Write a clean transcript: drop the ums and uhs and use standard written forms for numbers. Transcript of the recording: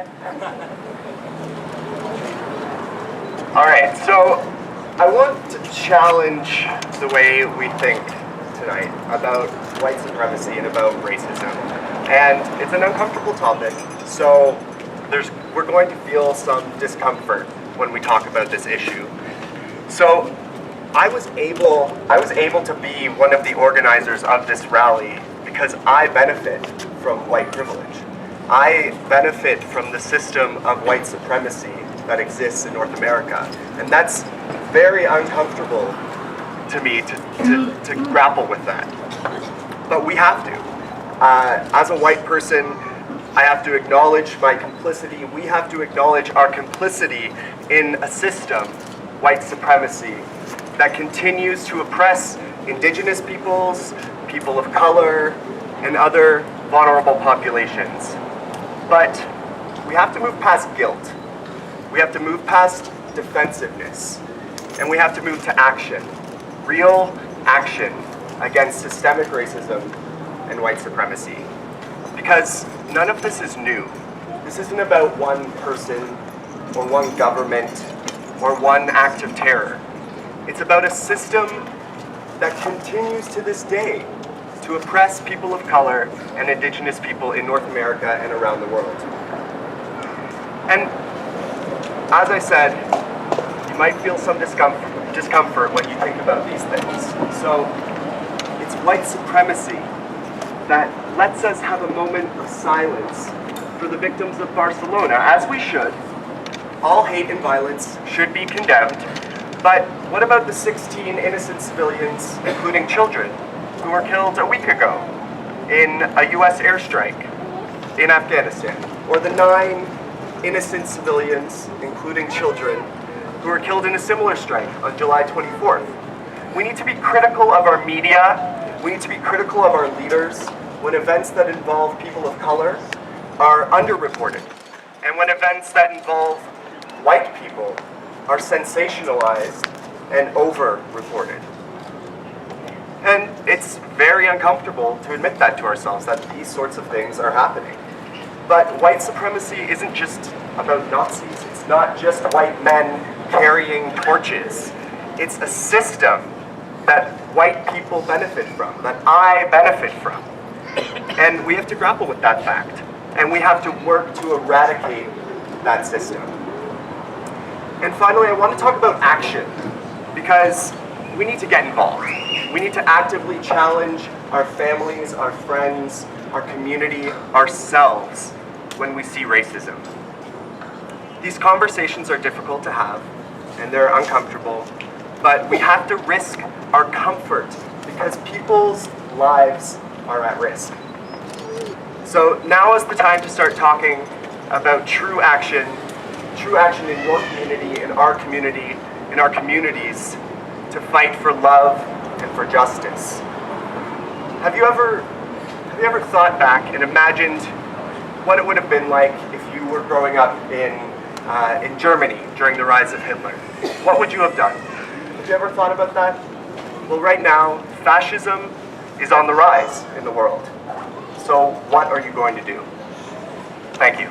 All right, so I want to challenge the way we think tonight about white supremacy and about racism. And it's an uncomfortable topic, so we're going to feel some discomfort when we talk about this issue. So I was able to be one of the organizers of this rally because I benefit from white privilege. I benefit from the system of white supremacy that exists in North America. And that's very uncomfortable to me to grapple with that. But we have to. As a white person, I have to acknowledge my complicity. We have to acknowledge our complicity in a system, white supremacy, that continues to oppress indigenous peoples, people of color, and other vulnerable populations. But we have to move past guilt. We have to move past defensiveness. And we have to move to action. Real action against systemic racism and white supremacy. Because none of this is new. This isn't about one person or one government or one act of terror. It's about a system that continues to this day to oppress people of color and indigenous people in North America and around the world. And as I said, you might feel some discomfort when you think about these things. So it's white supremacy that lets us have a moment of silence for the victims of Barcelona, as we should. All hate and violence should be condemned, but what about the 16 innocent civilians, including children, who were killed a week ago in a US airstrike in Afghanistan? Or the 9 innocent civilians, including children, who were killed in a similar strike on July 24th. We need to be critical of our media. We need to be critical of our leaders when events that involve people of color are underreported, and when events that involve white people are sensationalized and over-reported. And it's very uncomfortable to admit that to ourselves, that these sorts of things are happening. But white supremacy isn't just about Nazis. It's not just white men carrying torches. It's a system that white people benefit from, that I benefit from. And we have to grapple with that fact. And we have to work to eradicate that system. And finally, I want to talk about action, because we need to get involved. We need to actively challenge our families, our friends, our community, ourselves when we see racism. These conversations are difficult to have, and they're uncomfortable, but we have to risk our comfort because people's lives are at risk. So now is the time to start talking about true action in your community, in our communities, to fight for love and for justice. Have you ever thought back and imagined what it would have been like if you were growing up in Germany during the rise of Hitler? What would you have done? Have you ever thought about that? Well, right now, fascism is on the rise in the world. So what are you going to do? Thank you.